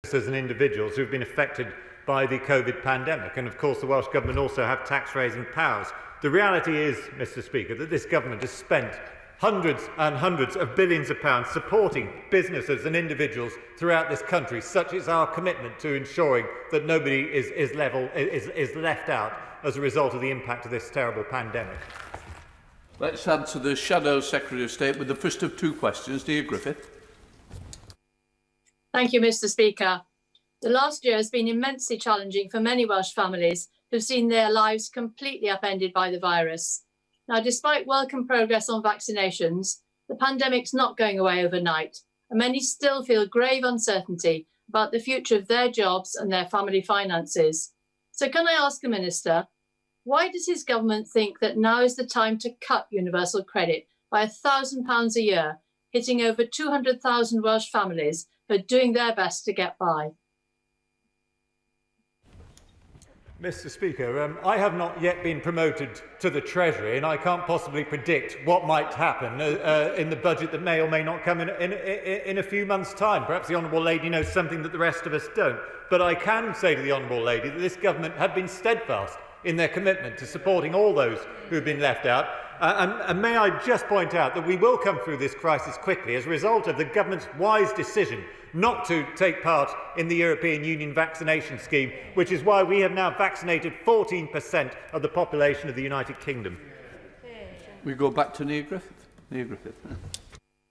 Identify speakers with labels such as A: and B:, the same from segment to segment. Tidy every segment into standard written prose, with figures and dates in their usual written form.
A: and individuals who have been affected by the COVID pandemic. And of course, the Welsh Government also have tax-raising powers. The reality is, Mr. Speaker, that this government has spent hundreds and hundreds of billions of pounds supporting businesses and individuals throughout this country. Such is our commitment to ensuring that nobody is left out as a result of the impact of this terrible pandemic.
B: Let's answer the Shadow Secretary of State with the first of two questions. Dear Griffith.
C: Thank you, Mr. Speaker. The last year has been immensely challenging for many Welsh families who've seen their lives completely upended by the virus. Now, despite welcome progress on vaccinations, the pandemic's not going away overnight, and many still feel grave uncertainty about the future of their jobs and their family finances. So can I ask the Minister, why does his government think that now is the time to cut universal credit by £1,000 a year, hitting over 200,000 Welsh families who are doing their best to get by?
A: Mr. Speaker, I have not yet been promoted to the Treasury, and I can't possibly predict what might happen in the budget that may or may not come in a few months' time. Perhaps the Honourable Lady knows something that the rest of us don't. But I can say to the Honourable Lady that this government have been steadfast in their commitment to supporting all those who have been left out. And may I just point out that we will come through this crisis quickly as a result of the government's wise decision not to take part in the European Union vaccination scheme, which is why we have now vaccinated 14% of the population of the United Kingdom.
B: We go back to Neil Griffith. Neil Griffith.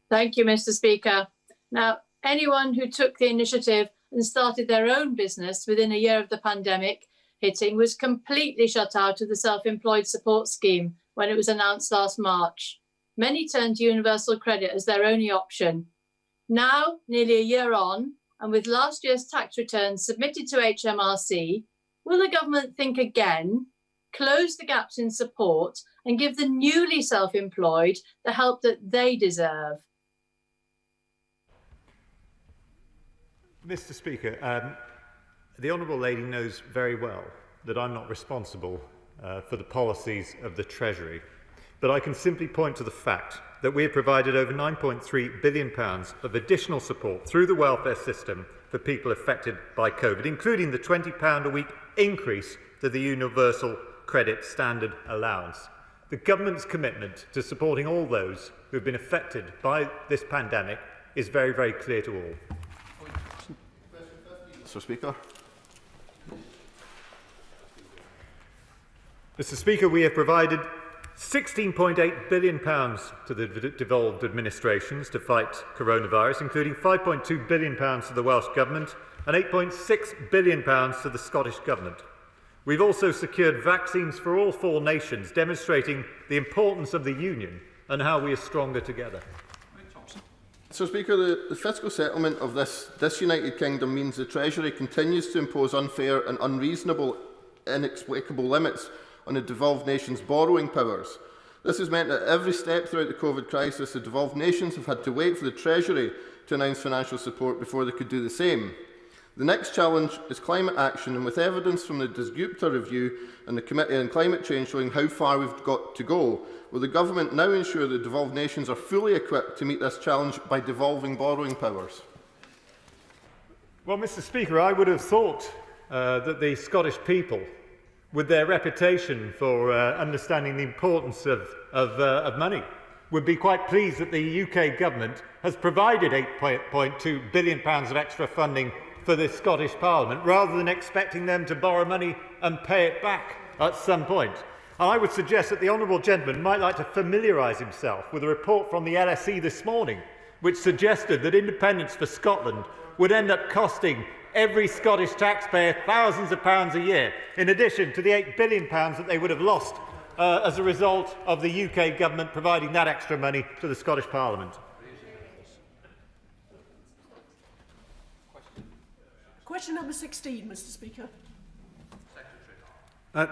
C: Thank you, Mr. Speaker. Now, anyone who took the initiative and started their own business within a year of the pandemic hitting was completely shut out of the self-employed support scheme when it was announced last March. Many turned to universal credit as their only option. Now, nearly a year on, and with last year's tax returns submitted to HMRC, will the government think again, close the gaps in support and give the newly self-employed the help that they deserve?
A: Mr. Speaker, the Honourable Lady knows very well that I'm not responsible for the policies of the Treasury, but I can simply point to the fact that we have provided over £9.3 billion of additional support through the welfare system for people affected by COVID, including the £20 a week increase to the Universal Credit Standard Allowance. The government's commitment to supporting all those who have been affected by this pandemic is very, very clear to all.
D: Mr. Speaker.
A: Mr. Speaker, we have provided £16.8 billion to the devolved administrations to fight coronavirus, including £5.2 billion to the Welsh Government and £8.6 billion to the Scottish Government. We've also secured vaccines for all four nations, demonstrating the importance of the Union and how we are stronger together.
D: Mr. Speaker, the fiscal settlement of this United Kingdom means the Treasury continues to impose unfair and unreasonable, inexplicable limits on the devolved nations' borrowing powers. This has meant that at every step throughout the COVID crisis, the devolved nations have had to wait for the Treasury to announce financial support before they could do the same. The next challenge is climate action, and with evidence from the Disgupta review and the Committee on Climate Change showing how far we've got to go, will the government now ensure that devolved nations are fully equipped to meet this challenge by devolving borrowing powers?
A: Well, Mr. Speaker, I would have thought that the Scottish people, with their reputation for understanding the importance of money, would be quite pleased that the UK government has provided £8.2 billion of extra funding for the Scottish Parliament, rather than expecting them to borrow money and pay it back at some point. And I would suggest that the honourable gentleman might like to familiarise himself with a report from the LSE this morning, which suggested that independence for Scotland would end up costing every Scottish taxpayer thousands of pounds a year, in addition to the £8 billion that they would have lost as a result of the UK government providing that extra money to the Scottish Parliament.
E: Question number 16, Mr. Speaker.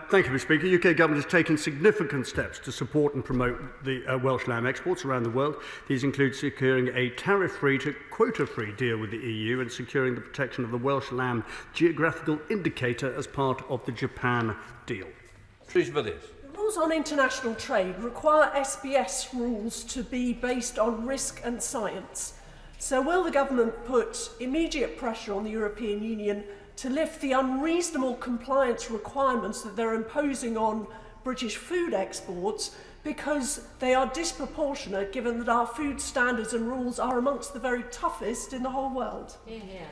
F: Thank you, Mr. Speaker. The UK Government has taken significant steps to support and promote the Welsh lamb exports around the world. These include securing a tariff-free to quota-free deal with the EU and securing the protection of the Welsh lamb geographical indicator as part of the Japan deal.
B: The
E: rules on international trade require SBS rules to be based on risk and science. So will the government put immediate pressure on the European Union to lift the unreasonable compliance requirements that they're imposing on British food exports, because they are disproportionate given that our food standards and rules are amongst the very toughest in the whole world?
C: Yeah.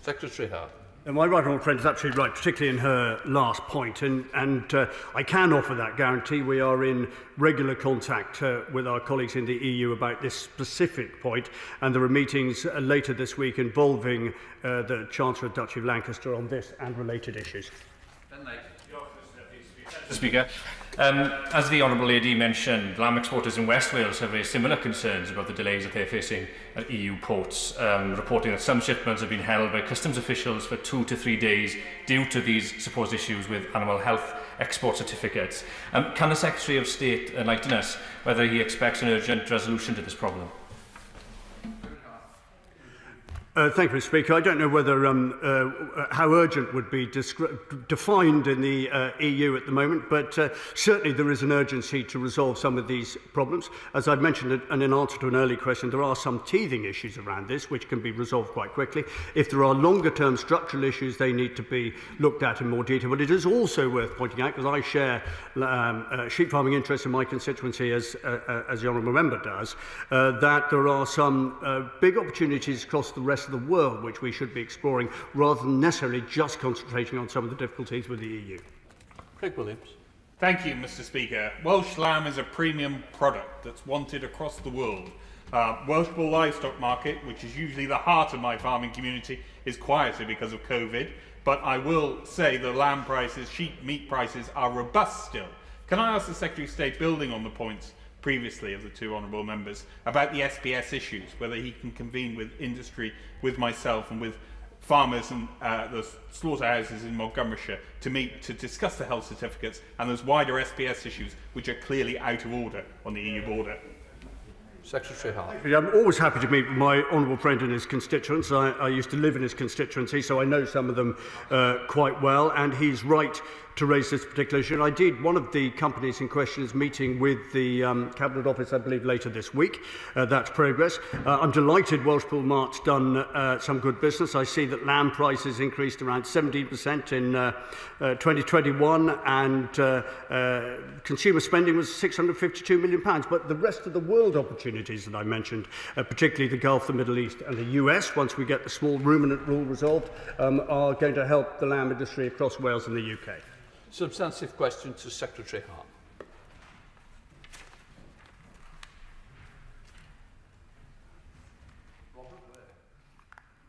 B: Secretary Hart.
F: My right honourable friend is absolutely right, particularly in her last point, and I can offer that guarantee. We are in regular contact with our colleagues in the EU about this specific point, and there are meetings later this week involving the Chancellor of Duchy of Lancaster on this and related issues.
G: Mr. Speaker, as the Honourable Lady mentioned, lamb exporters in West Wales have raised similar concerns about the delays that they're facing at EU ports, reporting that some shipments have been held by customs officials for 2 to 3 days due to these supposed issues with animal health export certificates. Can the Secretary of State enlighten us whether he expects an urgent resolution to this problem?
F: Thank you, Mr. Speaker. I don't know whether how urgent would be defined in the EU at the moment, but certainly there is an urgency to resolve some of these problems. As I've mentioned, and in answer to an early question, there are some teething issues around this which can be resolved quite quickly. If there are longer-term structural issues, they need to be looked at in more detail. But it is also worth pointing out, because I share sheep farming interests in my constituency, as the Honourable Member does, that there are some big opportunities across the rest of the world which we should be exploring, rather than necessarily just concentrating on some of the difficulties with the EU.
B: Craig Williams.
H: Thank you, Mr. Speaker. Welsh lamb is a premium product that's wanted across the world. Welsh bull livestock market, which is usually the heart of my farming community, is quieter because of COVID, but I will say the lamb prices, sheep meat prices are robust still. Can I ask the Secretary of State, building on the points previously of the two honourable members, about the SPS issues, whether he can convene with industry, with myself and with farmers and the slaughterhouses in Montgomeryshire to meet to discuss the health certificates and those wider SPS issues which are clearly out of order on the EU border?
B: Secretary Hart.
F: I'm always happy to meet my honourable friend and his constituents. I used to live in his constituency, so I know some of them quite well, and he's right to raise this particular issue. And indeed, one of the companies in question is meeting with the Cabinet Office, I believe, later this week. That's progress. I'm delighted Welsh Bull Mart's done some good business. I see that lamb prices increased around 17% in 2021, and consumer spending was £652 million. But the rest of the world opportunities that I mentioned, particularly the Gulf, the Middle East and the US, once we get the small ruminant rule resolved, are going to help the lamb industry across Wales and the UK.
B: Substantive question to Secretary Hart.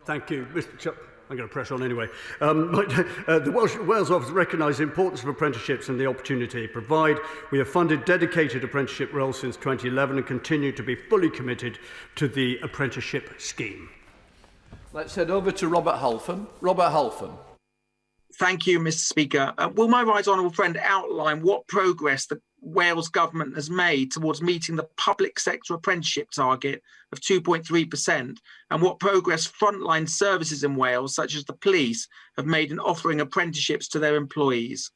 F: Thank you, Mr. Chuck. I'm going to press on anyway. The Wales Office recognises the importance of apprenticeships and the opportunity they provide. We have funded dedicated apprenticeship roles since 2011 and continue to be fully committed to the apprenticeship scheme.
B: Let's head over to Robert Halfon. Robert Halfon.
I: Thank you, Mr. Speaker. Will my right honourable friend outline what progress the Wales government has made towards meeting the public sector apprenticeship target of 2.3%, and what progress frontline services in Wales, such as the police, have made in offering apprenticeships to their employees?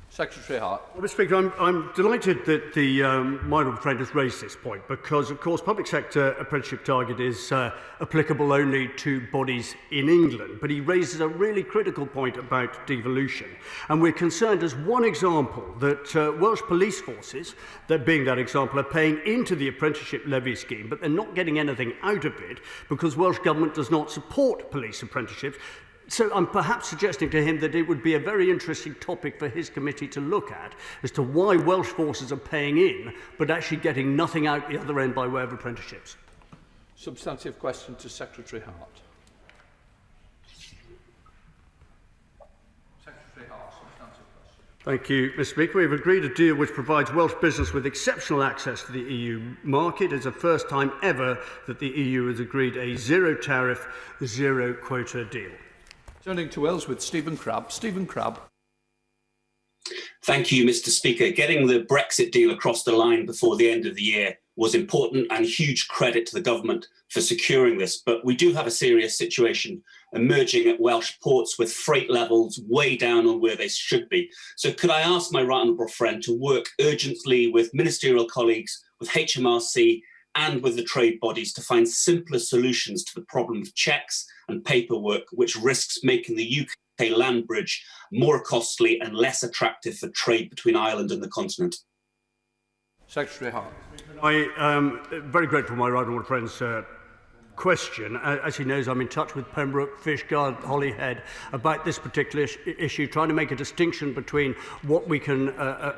B: Secretary Hart.
F: Well, Mr. Speaker, I'm delighted that the my honourable friend has raised this point, because, of course, public sector apprenticeship target is applicable only to bodies in England. But he raises a really critical point about devolution. And we're concerned, as one example, that Welsh police forces, that being that example, are paying into the apprenticeship levy scheme, but they're not getting anything out of it because Welsh Government does not support police apprenticeships. So I'm perhaps suggesting to him that it would be a very interesting topic for his committee to look at as to why Welsh forces are paying in but actually getting nothing out the other end by way of apprenticeships.
B: Substantive question to Secretary Hart. Secretary Hart, substantive question.
F: Thank you, Mr. Speaker. We've agreed a deal which provides Welsh business with exceptional access to the EU market. It's the first time ever that the EU has agreed a zero tariff, zero quota deal.
B: Turning to Wales with Stephen Crabb. Stephen Crabb.
J: Thank you, Mr. Speaker. Getting the Brexit deal across the line before the end of the year was important, and huge credit to the government for securing this. But we do have a serious situation emerging at Welsh ports with freight levels way down on where they should be. So could I ask my right honourable friend to work urgently with ministerial colleagues, with HMRC and with the trade bodies to find simpler solutions to the problem of checks and paperwork, which risks making the UK land bridge more costly and less attractive for trade between Ireland and the continent.
B: Secretary Hart.
F: I am very grateful for my right honourable friend's question. As he knows, I'm in touch with Pembroke, Fishguard, Holyhead about this particular issue, trying to make a distinction between what we can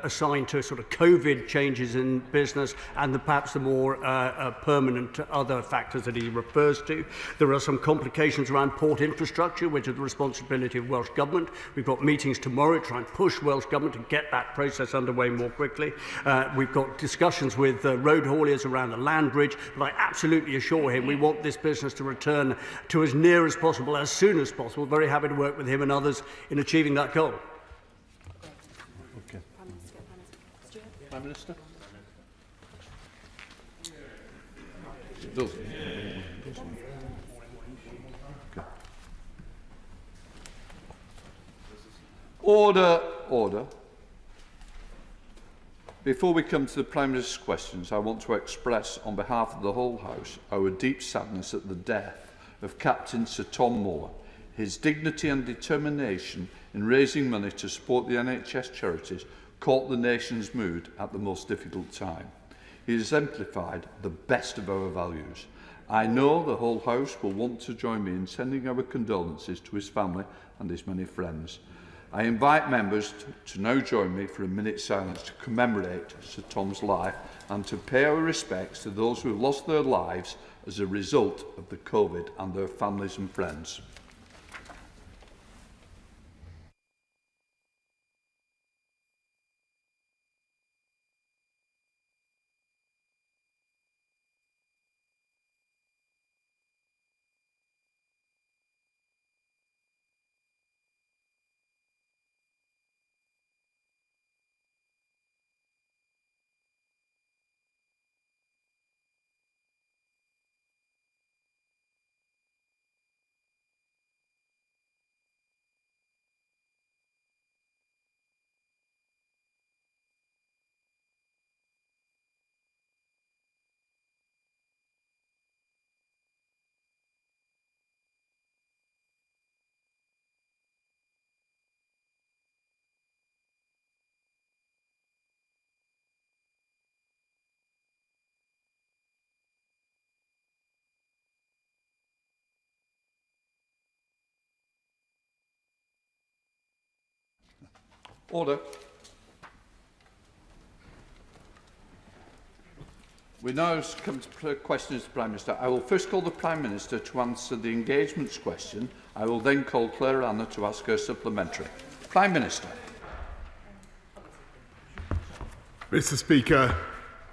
F: assign to sort of COVID changes in business and perhaps the more permanent other factors that he refers to. There are some complications around port infrastructure, which is the responsibility of Welsh Government. We've got meetings tomorrow to try and push Welsh Government to get that process underway more quickly. We've got discussions with road hauliers around the land bridge, but I absolutely assure him we want this business to return to as near as possible, as soon as possible. Very happy to work with him and others in achieving that goal.
B: Okay. Prime Minister. Okay. Order, order. Before we come to the Prime Minister's questions, I want to express on behalf of the whole House our deep sadness at the death of Captain Sir Tom Moore. His dignity and determination in raising money to support the NHS charities caught the nation's mood at the most difficult time. He exemplified the best of our values. I know the whole House will want to join me in sending our condolences to his family and his many friends. I invite members to now join me for a minute's silence to commemorate Sir Tom's life and to pay our respects to those who lost their lives as a result of the COVID and their families and friends. Order. We now come to questions to the Prime Minister. I will first call the Prime Minister to answer the engagements question. I will then call Claire Anna to ask her supplementary. Prime Minister.
K: Mr. Speaker,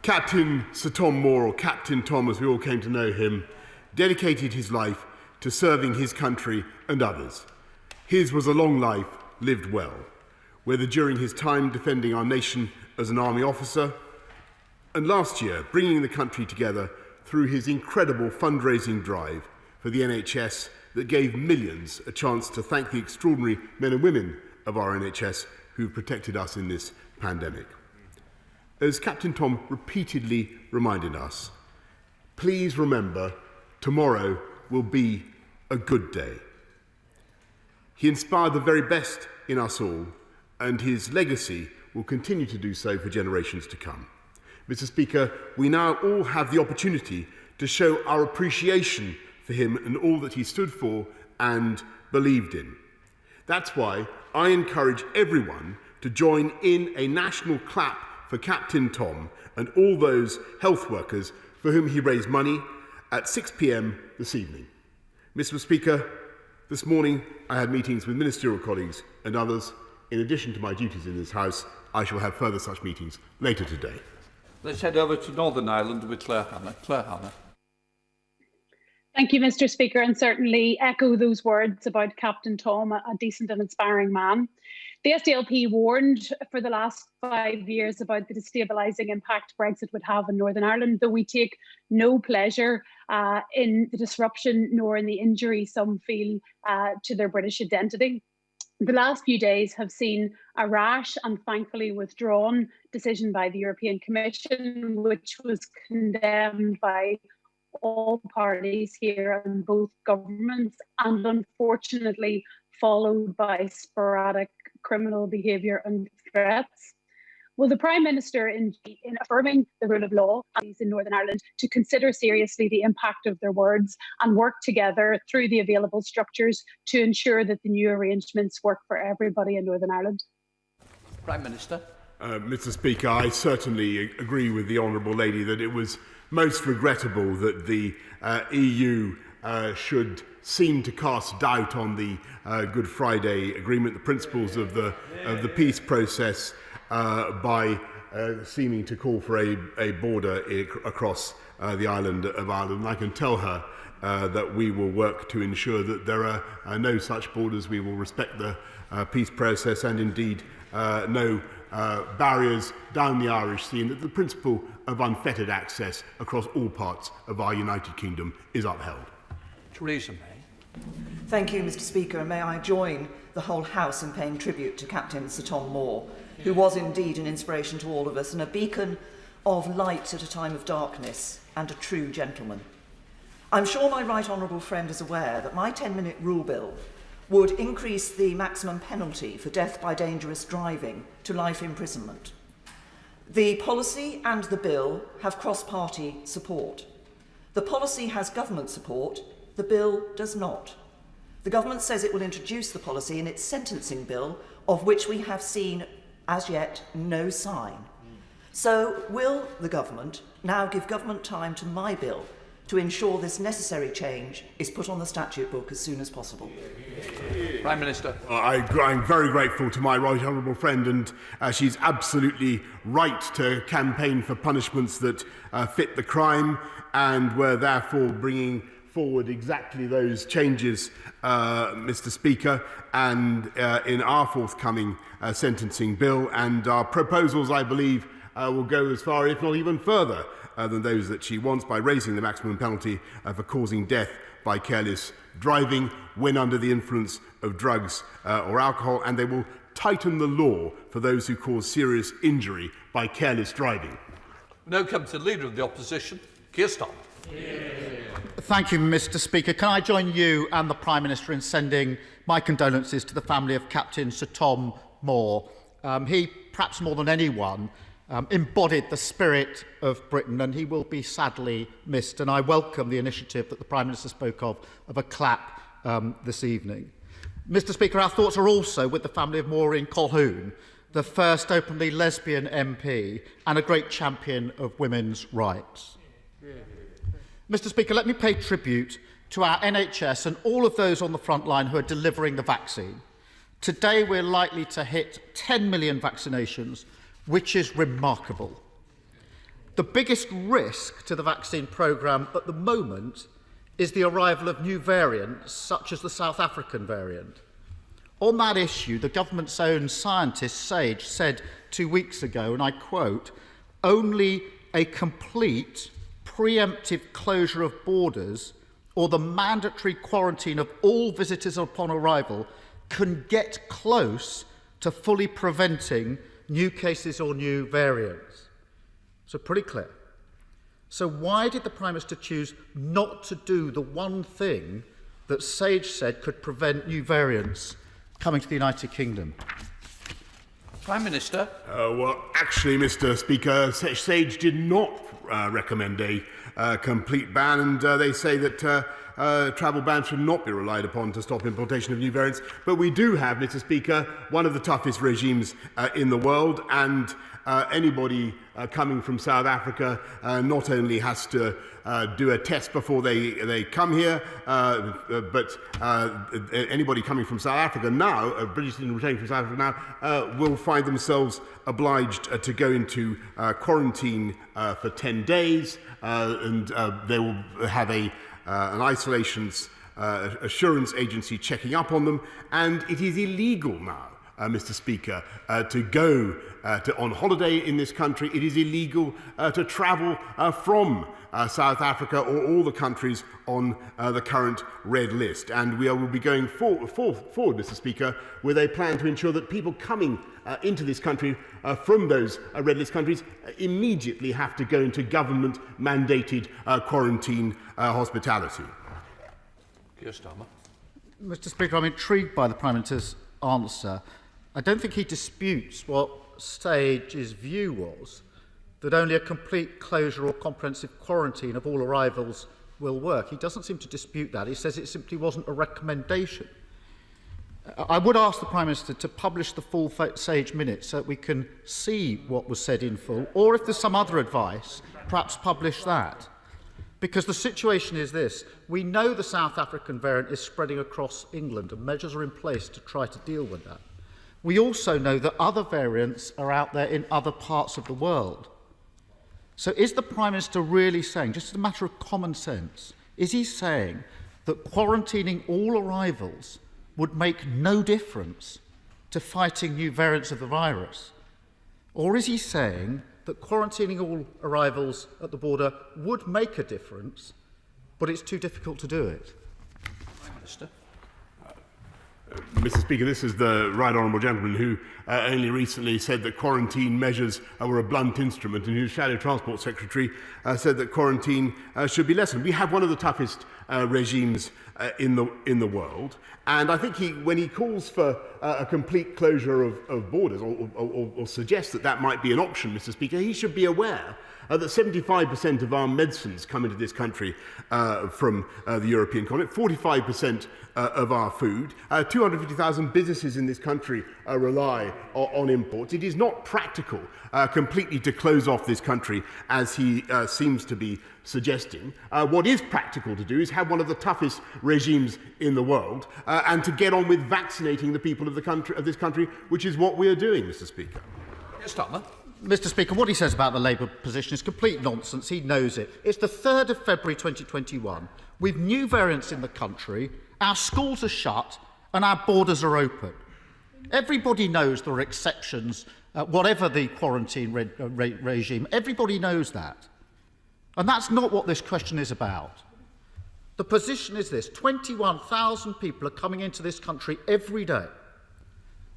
K: Captain Sir Tom Moore, or Captain Tom as we all came to know him, dedicated his life to serving his country and others. His was a long life lived well, whether during his time defending our nation as an army officer, and last year bringing the country together through his incredible fundraising drive for the NHS that gave millions a chance to thank the extraordinary men and women of our NHS who protected us in this pandemic. As Captain Tom repeatedly reminded us, please remember tomorrow will be a good day. He inspired the very best in us all, and his legacy will continue to do so for generations to come. Mr. Speaker, we now all have the opportunity to show our appreciation for him and all that he stood for and believed in. That's why I encourage everyone to join in a national clap for Captain Tom and all those health workers for whom he raised money at 6 p.m. this evening. Mr. Speaker, this morning I had meetings with ministerial colleagues and others. In addition to my duties in this House, I shall have further such meetings later today.
B: Let's head over to Northern Ireland with Claire Hannah. Claire Hannah.
L: Thank you, Mr. Speaker, and certainly echo those words about Captain Tom, a decent and inspiring man. The SDLP warned for the last 5 years about the destabilising impact Brexit would have in Northern Ireland, though we take no pleasure in the disruption nor in the injury some feel to their British identity. The last few days have seen a rash and thankfully withdrawn decision by the European Commission, which was condemned by all parties here and both governments, and unfortunately followed by sporadic criminal behaviour and threats. Will the Prime Minister, in affirming the rule of law in Northern Ireland, to consider seriously the impact of their words and work together through the available structures to ensure that the new arrangements work for everybody in Northern Ireland?
B: Prime Minister.
K: Mr. Speaker, I certainly agree with the Honourable Lady that it was most regrettable that the EU should seem to cast doubt on the Good Friday Agreement, the principles of the peace process, by seeming to call for a border across the island of Ireland. And I can tell her that we will work to ensure that there are no such borders. We will respect the peace process and indeed no barriers down the Irish Sea, and that the principle of unfettered access across all parts of our United Kingdom is upheld.
B: Theresa May.
M: Thank you, Mr. Speaker, and may I join the whole House in paying tribute to Captain Sir Tom Moore, who was indeed an inspiration to all of us and a beacon of light at a time of darkness and a true gentleman. I'm sure my right honourable friend is aware that my 10-minute rule bill would increase the maximum penalty for death by dangerous driving to life imprisonment. The policy and the bill have cross-party support. The policy has government support, the bill does not. The government says it will introduce the policy in its sentencing bill, of which we have seen as yet no sign. So will the government now give government time to my bill to ensure this necessary change is put on the statute book as soon as possible?
B: Prime Minister.
K: I'm very grateful to my right honourable friend, and she's absolutely right to campaign for punishments that fit the crime, and we're therefore bringing forward exactly those changes, Mr. Speaker, and in our forthcoming sentencing bill, and our proposals, I believe, will go as far, if not even further, than those that she wants, by raising the maximum penalty for causing death by careless driving when under the influence of drugs or alcohol, and they will tighten the law for those who cause serious injury by careless driving.
B: We now come to the Leader of the Opposition, Keir Starmer.
N: Thank you, Mr. Speaker. Can I join you and the Prime Minister in sending my condolences to the family of Captain Sir Tom Moore? He, perhaps more than anyone, embodied the spirit of Britain, and he will be sadly missed. And I welcome the initiative that the Prime Minister spoke of a clap this evening. Mr. Speaker, our thoughts are also with the family of Maureen Colquhoun, the first openly lesbian MP and a great champion of women's rights. Mr. Speaker, let me pay tribute to our NHS and all of those on the front line who are delivering the vaccine. Today we're likely to hit 10 million vaccinations, which is remarkable. The biggest risk to the vaccine programme at the moment is the arrival of new variants, such as the South African variant. On that issue, the government's own scientist, Sage, said 2 weeks ago, and I quote, "Only a complete preemptive closure of borders or the mandatory quarantine of all visitors upon arrival can get close to fully preventing new cases or new variants." So pretty clear. So why did the Prime Minister choose not to do the one thing that Sage said could prevent new variants coming to the United Kingdom?
B: Prime Minister.
K: Well, actually, Mr. Speaker, Sage did not recommend a complete ban, and they say that travel bans should not be relied upon to stop importation of new variants. But we do have, Mr. Speaker, one of the toughest regimes in the world, and anybody coming from South Africa not only has to do a test before they come here, but anybody coming from South Africa now, British citizens returning from South Africa now, will find themselves obliged to go into quarantine for 10 days, and they will have an isolations assurance agency checking up on them, and it is illegal now Mr. Speaker, to go on holiday in this country. It is illegal to travel from South Africa or all the countries on the current red list. And we will be going forward, Mr. Speaker, with a plan to ensure that people coming into this country from those red list countries immediately have to go into government-mandated quarantine hospitality.
B: Keir Starmer.
N: Mr. Speaker, I'm intrigued by the Prime Minister's answer. I don't think he disputes what Stage's view was, that only a complete closure or comprehensive quarantine of all arrivals will work. He doesn't seem to dispute that. He says it simply wasn't a recommendation. I would ask the Prime Minister to publish the full Sage minutes so that we can see what was said in full, or if there's some other advice, perhaps publish that. Because the situation is this: we know the South African variant is spreading across England and measures are in place to try to deal with that. We also know that other variants are out there in other parts of the world. So is the Prime Minister really saying, just as a matter of common sense, is he saying that quarantining all arrivals would make no difference to fighting new variants of the virus? Or is he saying that quarantining all arrivals at the border would make a difference, but it's too difficult to do it?
B: Prime Minister.
K: Mr. Speaker, this is the right honourable gentleman who only recently said that quarantine measures were a blunt instrument, and whose Shadow Transport Secretary said that quarantine should be lessened. We have one of the toughest regimes in the world, and I think when he calls for a complete closure of borders, or suggests that that might be an option, Mr. Speaker, he should be aware that 75% of our medicines come into this country from the European continent, 45% of our food. 250,000 businesses in this country rely on imports. It is not practical completely to close off this country, as he seems to be suggesting. What is practical to do is have one of the toughest regimes in the world and to get on with vaccinating the people of this country, which is what we are doing, Mr. Speaker.
B: Keir Starmer.
N: Mr. Speaker, what he says about the Labour position is complete nonsense. He knows it. It's the 3rd of February 2021. With new variants in the country, our schools are shut and our borders are open. Everybody knows there are exceptions, whatever the quarantine regime. Everybody knows that. And that's not what this question is about. The position is this: 21,000 people are coming into this country every day.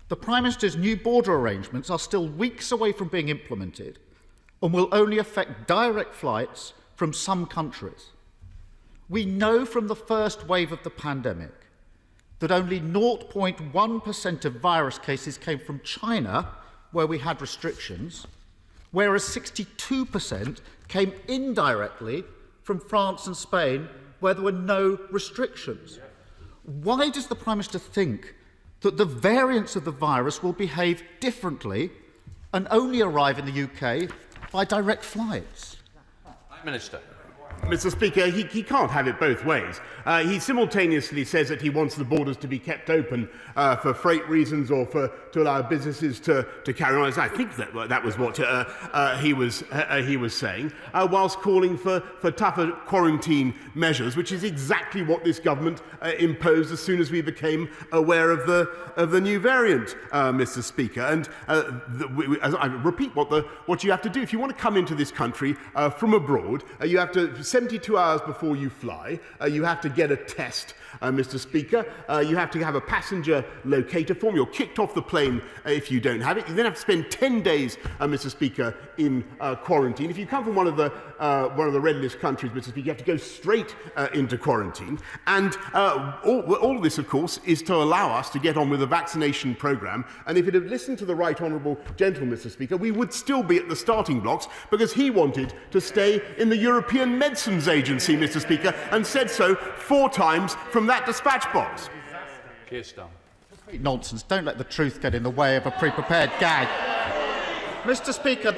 N: The Prime Minister's new border arrangements are still weeks away from being implemented and will only affect direct flights from some countries. We know from the first wave of the pandemic that only 0.1% of virus cases came from China, where we had restrictions, whereas 62% came indirectly from France and Spain, where there were no restrictions. Why does the Prime Minister think that the variants of the virus will behave differently and only arrive in the UK by direct flights?
B: Prime Minister.
K: Mr. Speaker, he can't have it both ways. He simultaneously says that he wants the borders to be kept open for freight reasons or to allow businesses to carry on. I think that was what he was saying, whilst calling for tougher quarantine measures, which is exactly what this government imposed as soon as we became aware of the new variant, Mr. Speaker. And I repeat what you have to do if you want to come into this country from abroad. You have to 72 hours before you fly. You have to get a test, Mr. Speaker. You have to have a passenger locator form. You're kicked off the plane if you don't have it. You then have to spend 10 days, Mr. Speaker, in quarantine. If you come from one of the red list countries, Mr. Speaker, you have to go straight into quarantine. And all of this, of course, is to allow us to get on with the vaccination programme. And if it had listened to the right honourable gentleman, Mr. Speaker, we would still be at the starting blocks, because he wanted to stay in the European Medicines Agency, Mr. Speaker, and said so 4 times from that dispatch box.
B: Keir Starmer.
N: Nonsense. Don't let the truth get in the way of a pre-prepared gag. Mr. Speaker,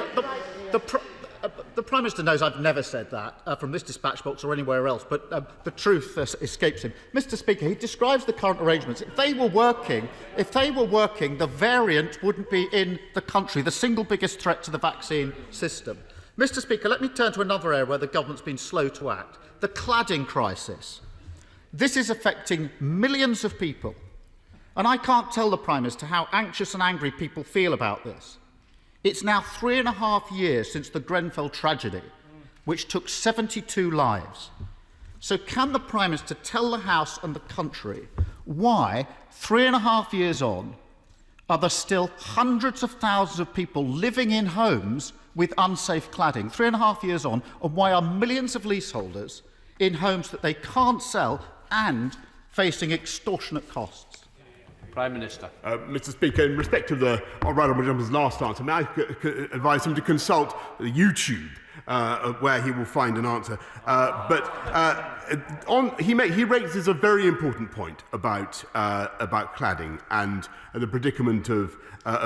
N: the Prime Minister knows I've never said that from this dispatch box or anywhere else, but the truth escapes him. Mr. Speaker, he describes the current arrangements. If they were working, the variant wouldn't be in the country, the single biggest threat to the vaccine system. Mr. Speaker, let me turn to another area where the government's been slow to act: the cladding crisis. This is affecting millions of people. And I can't tell the Prime Minister how anxious and angry people feel about this. It's now 3.5 years since the Grenfell tragedy, which took 72 lives. So can the Prime Minister tell the House and the country why, 3.5 years on, are there still hundreds of thousands of people living in homes with unsafe cladding, 3.5 years on, and why are millions of leaseholders in homes that they can't sell and facing extortionate costs?
B: Prime Minister.
K: Mr. Speaker, in respect of the Honourable Gentleman's last answer, may I advise him to consult YouTube, where he will find an answer. He raises a very important point about cladding and the predicament of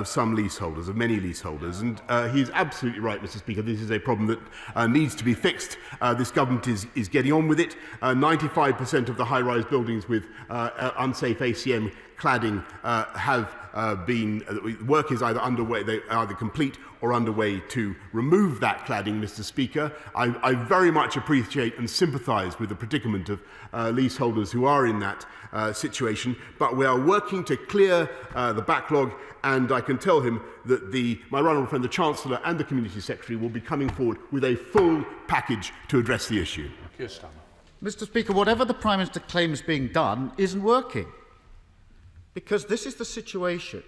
K: some leaseholders, of many leaseholders, and he is absolutely right, Mr. Speaker. This is a problem that needs to be fixed. This government is getting on with it. 95% of the high-rise buildings with unsafe ACM cladding work is either underway, they are either complete or underway to remove that cladding, Mr. Speaker. I very much appreciate and sympathise with the predicament of leaseholders who are in that situation, but we are working to clear the backlog, and I can tell him that my right honourable friend, the Chancellor and the Community Secretary will be coming forward with a full package to address the issue.
B: Keir Starmer.
N: Mr. Speaker, whatever the Prime Minister claims being done isn't working. Because this is the situation.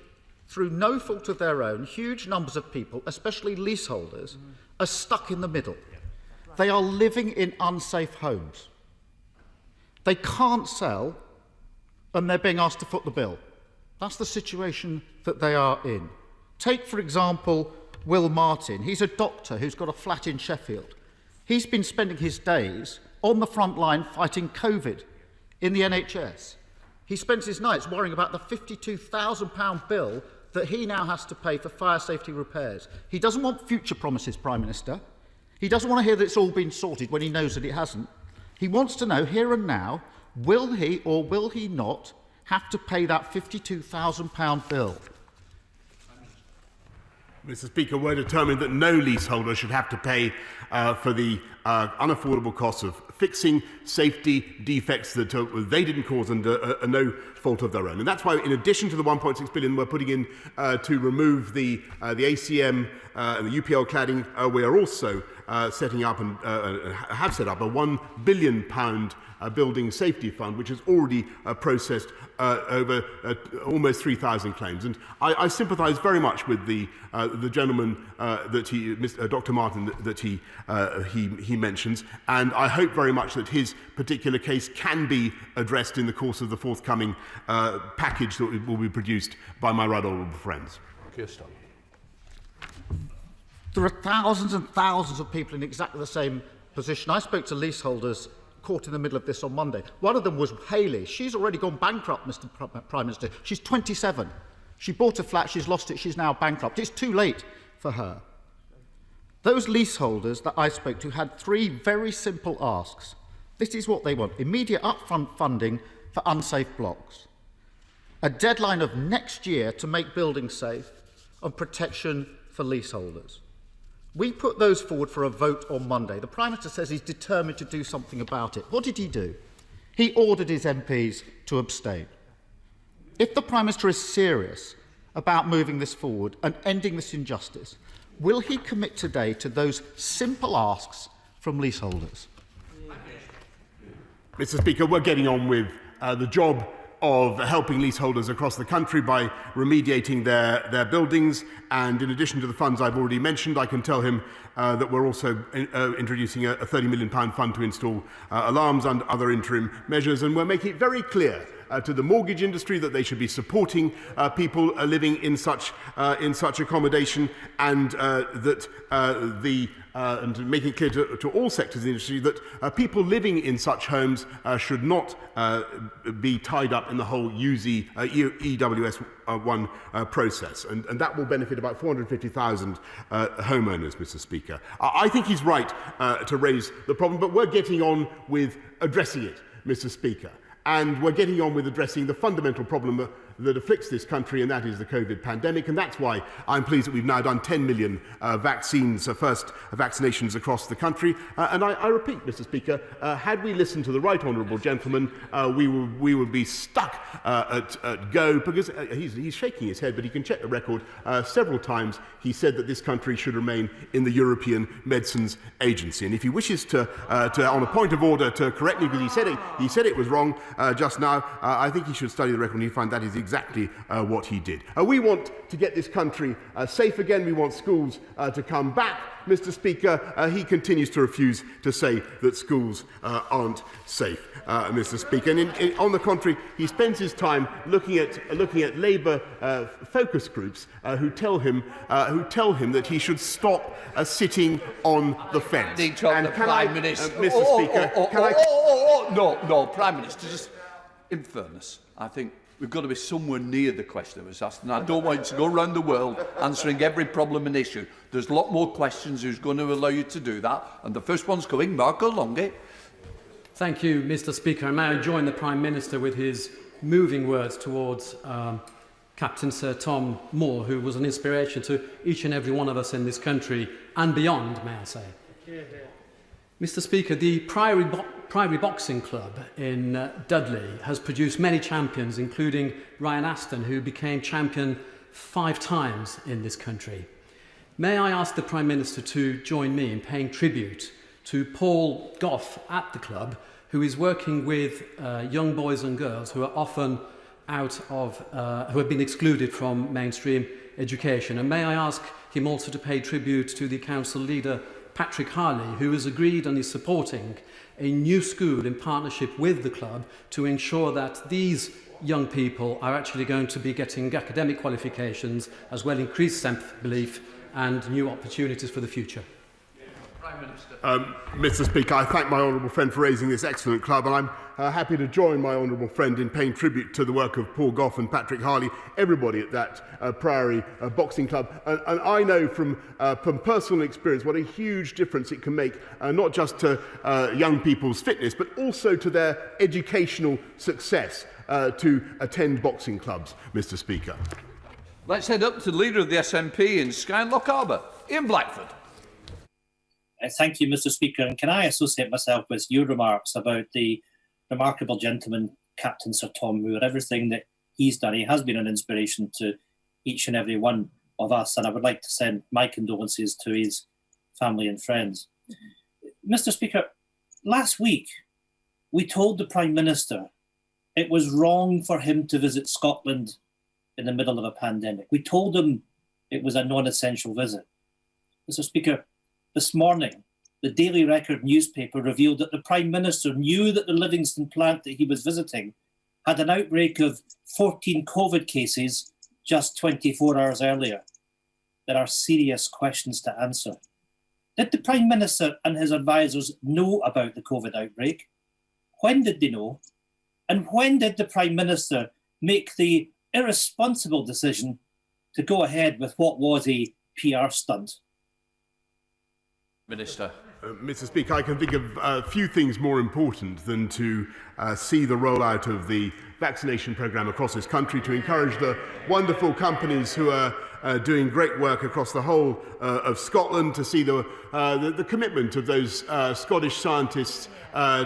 N: Through no fault of their own, huge numbers of people, especially leaseholders, are stuck in the middle. They are living in unsafe homes. They can't sell, and they're being asked to foot the bill. That's the situation that they are in. Take, for example, Will Martin. He's a doctor who's got a flat in Sheffield. He's been spending his days on the front line fighting COVID in the NHS. He spends his nights worrying about the £52,000 bill that he now has to pay for fire safety repairs. He doesn't want future promises, Prime Minister. He doesn't want to hear that it's all been sorted when he knows that it hasn't. He wants to know here and now, will he or will he not have to pay that £52,000 bill?
K: Mr. Speaker, we're determined that no leaseholder should have to pay for the unaffordable costs of fixing safety defects that they didn't cause under no fault of their own. And that's why, in addition to the 1.6 billion we're putting in to remove the ACM and the UPL cladding, we are also setting up and have set up a £1 billion building safety fund, which has already processed over almost 3,000 claims. And I sympathise very much with the gentleman Dr. Martin, that he mentions, and I hope very much that his particular case can be addressed in the course of the forthcoming package that will be produced by my right honourable friends.
B: Keir Starmer.
N: There are thousands and thousands of people in exactly the same position. I spoke to leaseholders caught in the middle of this on Monday. One of them was Hayley. She's already gone bankrupt, Mr. Prime Minister. She's 27. She bought a flat, she's lost it, she's now bankrupt. It's too late for her. Those leaseholders that I spoke to had 3 very simple asks. This is what they want: immediate upfront funding for unsafe blocks, a deadline of next year to make buildings safe, and protection for leaseholders. We put those forward for a vote on Monday. The Prime Minister says he's determined to do something about it. What did he do? He ordered his MPs to abstain. If the Prime Minister is serious about moving this forward and ending this injustice, will he commit today to those simple asks from leaseholders?
K: Mr. Speaker, we're getting on with the job of helping leaseholders across the country by remediating their buildings, and in addition to the funds I've already mentioned, I can tell him that we're also introducing a £30 million fund to install alarms and other interim measures, and we're making it very clear to the mortgage industry that they should be supporting people living in such accommodation, and and making it clear to all sectors of the industry that people living in such homes should not be tied up in the whole EWS1 process, and that will benefit about 450,000 homeowners, Mr. Speaker. I think he's right to raise the problem, but we're getting on with addressing it, Mr. Speaker. and we're getting on with addressing the fundamental problem that afflicts this country, and that is the COVID pandemic. And that's why I'm pleased that we've now done 10 million first vaccinations across the country. And I repeat, Mr. Speaker, had we listened to the right honourable gentleman, we would be stuck at go, because he's shaking his head, but he can check the record. Several times he said that this country should remain in the European Medicines Agency. And if he wishes to on a point of order, to correct me, because he said it was wrong just now, I think he should study the record and he'll find that is exactly what he did. We want to get this country safe again. We want schools to come back. Mr. Speaker, he continues to refuse to say that schools aren't safe, Mr. Speaker. And on the contrary, he spends his time looking at Labour focus groups who tell him that he should stop sitting on the fence.
B: And Prime Minister,
K: Mr. Speaker,
B: no, Prime Minister, just in fairness, I think we've got to be somewhere near the question that was asked, and I don't want you to go around the world answering every problem and issue. There's a lot more questions. Who's going to allow you to do that? And the first one's coming, Marco Longi.
O: Thank you, Mr. Speaker. And may I join the Prime Minister with his moving words towards Captain Sir Tom Moore, who was an inspiration to each and every one of us in this country and beyond, may I say. Mr. Speaker, the Priory Boxing Club in Dudley has produced many champions, including Ryan Aston, who became champion 5 times in this country. May I ask the Prime Minister to join me in paying tribute to Paul Goff at the club, who is working with young boys and girls who are often who have been excluded from mainstream education. And may I ask him also to pay tribute to the council leader, Patrick Harley, who has agreed and is supporting a new school in partnership with the club to ensure that these young people are actually going to be getting academic qualifications, as well increased self-belief and new opportunities for the future.
K: Mr. Speaker, I thank my honourable friend for raising this excellent club, and I'm happy to join my honourable friend in paying tribute to the work of Paul Goff and Patrick Harley, everybody at that Priory Boxing Club. And I know from personal experience what a huge difference it can make, not just to young people's fitness, but also to their educational success to attend boxing clubs, Mr. Speaker.
B: Let's head up to the leader of the SNP in Skye and Lochaber, Ian Blackford.
P: Thank you, Mr. Speaker. And can I associate myself with your remarks about the remarkable gentleman, Captain Sir Tom Moore? Everything that he's done, he has been an inspiration to each and every one of us. And I would like to send my condolences to his family and friends. Mr. Speaker, last week, we told the Prime Minister it was wrong for him to visit Scotland in the middle of a pandemic. We told him it was a non-essential visit. Mr. Speaker, this morning, the Daily Record newspaper revealed that the Prime Minister knew that the Livingston plant that he was visiting had an outbreak of 14 COVID cases just 24 hours earlier. There are serious questions to answer. Did the Prime Minister and his advisers know about the COVID outbreak? When did they know? And when did the Prime Minister make the irresponsible decision to go ahead with what was a PR stunt?
B: Minister.
K: Mr. Speaker, I can think of a few things more important than to see the rollout of the vaccination programme across this country, to encourage the wonderful companies who are doing great work across the whole of Scotland, to see the commitment of those Scottish scientists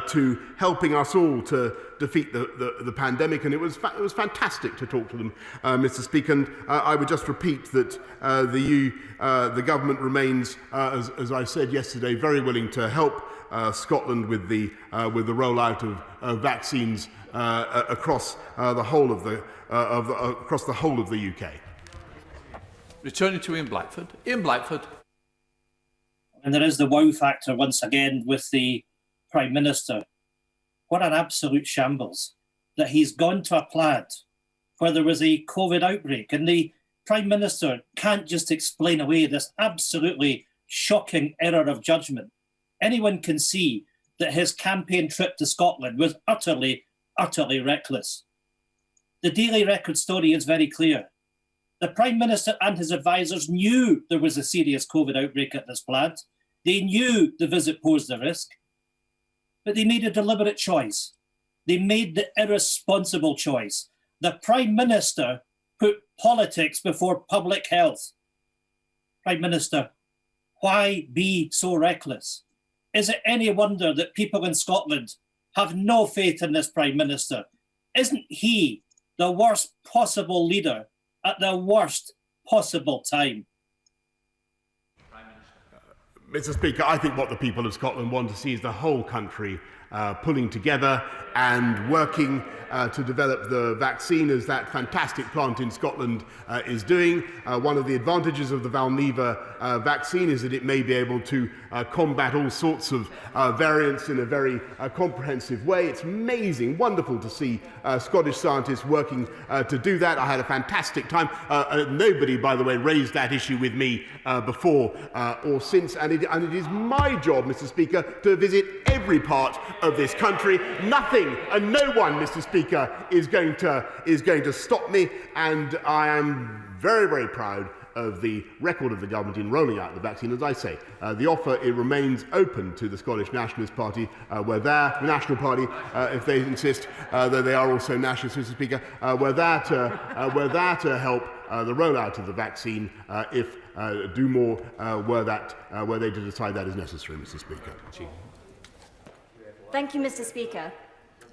K: to helping us all to defeat the pandemic. And it was fantastic to talk to them, Mr. Speaker. And I would just repeat that the government remains, as I said yesterday, very willing to help Scotland with the rollout of vaccines across the whole of the UK.
B: Returning to Ian Blackford. Ian Blackford.
P: And there is the wow factor once again with the Prime Minister. What an absolute shambles that he's gone to a plant where there was a COVID outbreak, and the Prime Minister can't just explain away this absolutely shocking error of judgment. Anyone can see that his campaign trip to Scotland was utterly reckless. The Daily Record story is very clear. The Prime Minister and his advisers knew there was a serious COVID outbreak at this plant. They knew the visit posed a risk, but they made a deliberate choice. They made the irresponsible choice. The Prime Minister put politics before public health. Prime Minister, why be so reckless? Is it any wonder that people in Scotland have no faith in this Prime Minister? Isn't he the worst possible leader at the worst possible time?
K: Mr. Speaker, I think what the people of Scotland want to see is the whole country pulling together and working to develop the vaccine, as that fantastic plant in Scotland is doing. One of the advantages of the Valneva vaccine is that it may be able to combat all sorts of variants in a very comprehensive way. It's amazing, wonderful to see Scottish scientists working to do that. I had a fantastic time. Nobody, by the way, raised that issue with me before or since, and it is my job, Mr. Speaker, to visit every part of this country. Nothing and no one, Mr. Speaker, is going to stop me, and I am very, very proud of the record of the government in rolling out the vaccine. As I say, the offer, it remains open to the Scottish Nationalist Party, the National Party, if they insist, though they are also nationalists, Mr. Speaker, we're there to help the rollout of the vaccine if do more were they to decide that is necessary, Mr. Speaker.
Q: Thank you, Mr. Speaker.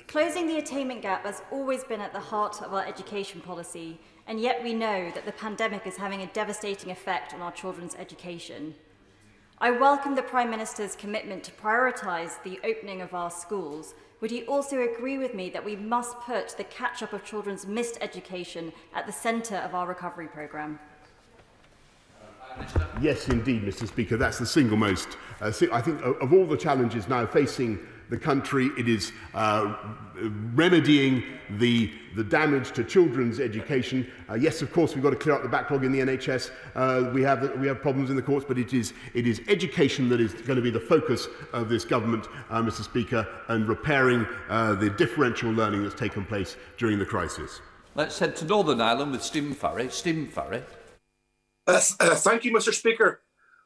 Q: Closing the attainment gap has always been at the heart of our education policy, and yet we know that the pandemic is having a devastating effect on our children's education. I welcome the Prime Minister's commitment to prioritise the opening of our schools. Would he also agree with me that we must put the catch-up of children's missed education at the centre of our recovery programme?
K: Yes, indeed, Mr. Speaker. That's the single most, I think, of all the challenges now facing the country. It is remedying the damage to children's education. Yes, of course, we've got to clear up the backlog in the NHS. We have problems in the courts, but it is education that is going to be the focus of this government, Mr. Speaker, and repairing the differential learning that's taken place during the crisis.
B: Let's head to Northern Ireland with Stephen Farry. Stephen Farry.
R: Thank you, Mr. Speaker.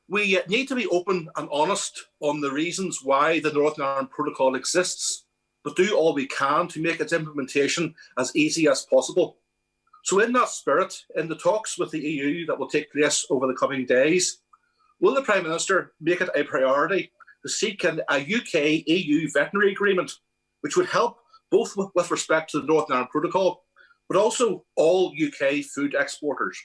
R: We need to be open and honest on the reasons why the Northern Ireland Protocol exists, but do all we can to make its implementation as easy as possible. So in that spirit, in the talks with the EU that will take place over the coming days, will the Prime Minister make it a priority to seek a UK-EU veterinary agreement, which would help both with respect to the Northern Ireland Protocol, but also all UK food exporters?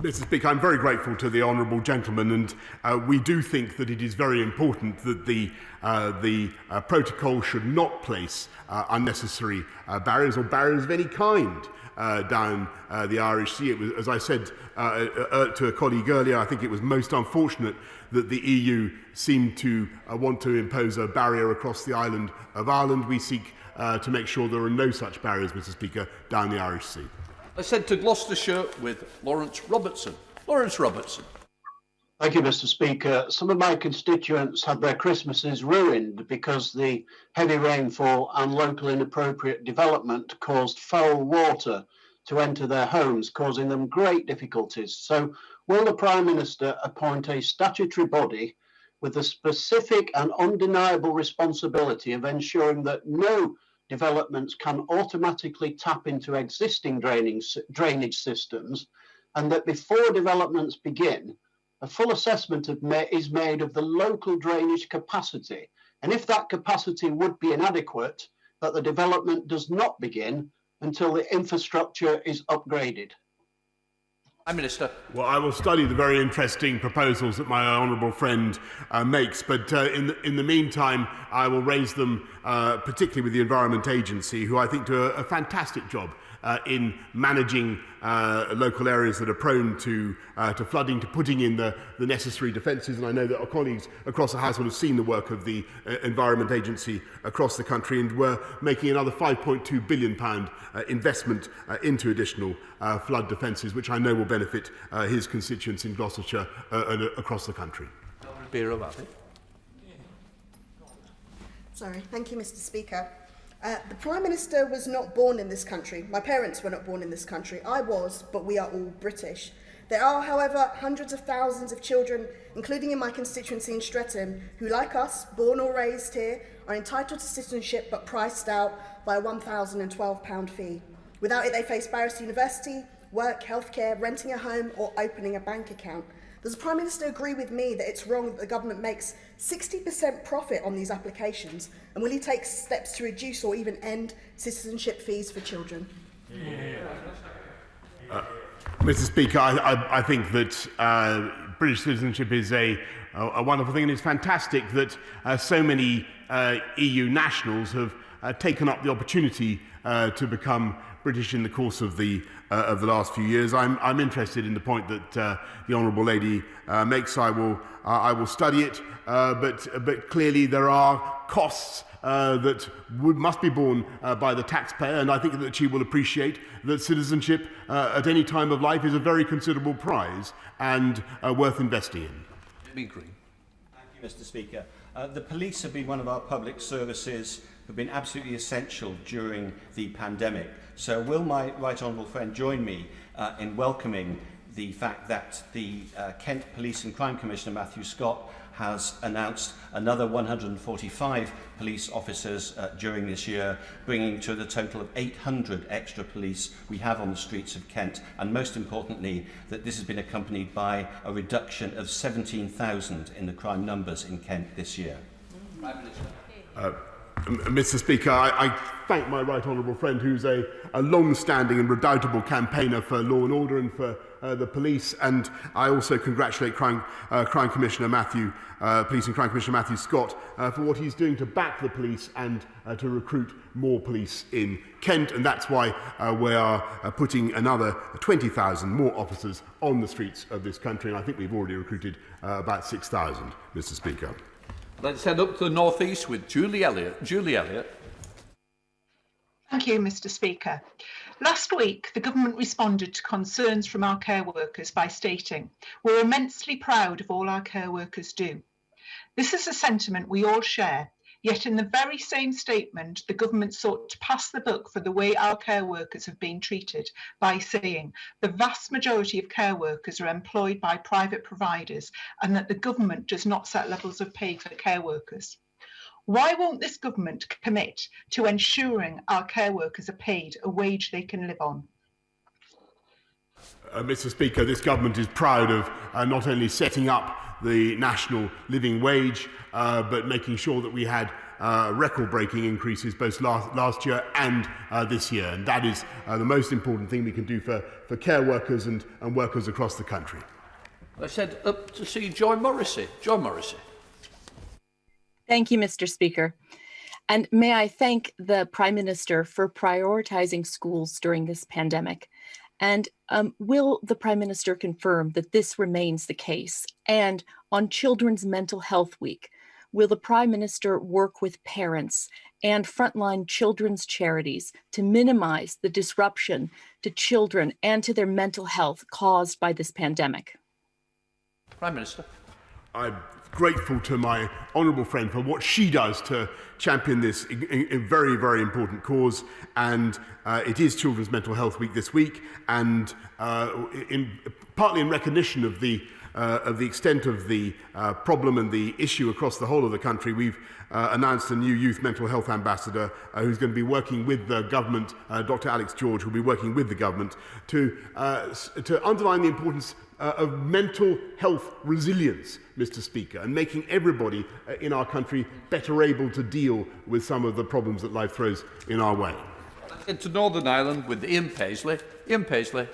K: Mr. Speaker, I'm very grateful to the honourable gentleman, and we do think that it is very important that the protocol should not place unnecessary barriers or barriers of any kind down the Irish Sea. It was, as I said to a colleague earlier, I think it was most unfortunate that the EU seemed to want to impose a barrier across the island of Ireland. We seek to make sure there are no such barriers, Mr. Speaker, down the Irish Sea.
B: I said to Gloucestershire with Lawrence Robertson. Lawrence Robertson.
S: Thank you, Mr. Speaker. Some of my constituents had their Christmases ruined because the heavy rainfall and local inappropriate development caused foul water to enter their homes, causing them great difficulties. So will the Prime Minister appoint a statutory body with the specific and undeniable responsibility of ensuring that no developments can automatically tap into existing drainage systems, and that before developments begin, a full assessment is made of the local drainage capacity, and if that capacity would be inadequate, that the development does not begin until the infrastructure is upgraded?
B: Prime Minister.
K: Well, I will study the very interesting proposals that my honourable friend makes, but in the meantime, I will raise them particularly with the Environment Agency, who I think do a fantastic job in managing local areas that are prone to flooding, to putting in the necessary defences. And I know that our colleagues across the House will have seen the work of the Environment Agency across the country, and we're making another £5.2 billion investment into additional flood defences, which I know will benefit his constituents in Gloucestershire and across the country.
T: Sorry, thank you, Mr. Speaker. The Prime Minister was not born in this country. My parents were not born in this country. I was, but we are all British. There are, however, hundreds of thousands of children, including in my constituency in Streatham, who, like us, born or raised here, are entitled to citizenship but priced out by a £1,012 fee. Without it, they face barriers to university, work, healthcare, renting a home or opening a bank account. Does the Prime Minister agree with me that it's wrong that the government makes 60% profit on these applications? And will he take steps to reduce or even end citizenship fees for children?
K: Mr. Speaker, I think that British citizenship is a wonderful thing, and it's fantastic that so many EU nationals have taken up the opportunity to become British in the course of the last few years. I'm interested in the point that the honourable lady makes. I will study it, but clearly there are costs that must be borne by the taxpayer, and I think that she will appreciate that citizenship at any time of life is a very considerable prize and worth investing in.
B: Thank you,
U: Mr. Speaker. The police have been one of our public services who have been absolutely essential during the pandemic. So will my right honourable friend join me in welcoming the fact that the Kent Police and Crime Commissioner Matthew Scott has announced another 145 police officers during this year, bringing to the total of 800 extra police we have on the streets of Kent, and most importantly that this has been accompanied by a reduction of 17,000 in the crime numbers in Kent this year.
K: Mr. Speaker, I thank my right honourable friend, who's a long-standing and redoubtable campaigner for law and order and for the police, and I also congratulate Police and Crime Commissioner Matthew Scott for what he's doing to back the police and to recruit more police in Kent, and that's why we are putting another 20,000 more officers on the streets of this country, and I think we've already recruited about 6,000, Mr. Speaker.
B: Let's head up to the North East with Julie Elliott. Julie Elliott.
V: Thank you, Mr. Speaker. Last week, the government responded to concerns from our care workers by stating, "We're immensely proud of all our care workers do." This is a sentiment we all share, yet in the very same statement, the government sought to pass the buck for the way our care workers have been treated by saying the vast majority of care workers are employed by private providers and that the government does not set levels of pay for care workers. Why won't this government commit to ensuring our care workers are paid a wage they can live on?
K: Mr. Speaker, this government is proud of not only setting up the national living wage, but making sure that we had record-breaking increases both last year and this year. And that is the most important thing we can do for care workers and workers across the country.
B: Let's head up to see Joy Morrissey. Joy Morrissey.
W: Thank you, Mr. Speaker. And may I thank the Prime Minister for prioritising schools during this pandemic. And will the Prime Minister confirm that this remains the case? And on Children's Mental Health Week, will the Prime Minister work with parents and frontline children's charities to minimise the disruption to children and to their mental health caused by this pandemic?
B: Prime Minister.
K: I'm grateful to my honourable friend for what she does to champion this very, very important cause, and it is Children's Mental Health Week this week, and partly in recognition of the extent of the problem and the issue across the whole of the country, we've announced a new youth mental health ambassador who's going to be working with the government, Dr. Alex George, who'll be working with the government to underline the importance of mental health resilience, Mr. Speaker, and making everybody in our country better able to deal with some of the problems that life throws in our way.
B: Into Northern Ireland with Ian Paisley. Ian Paisley.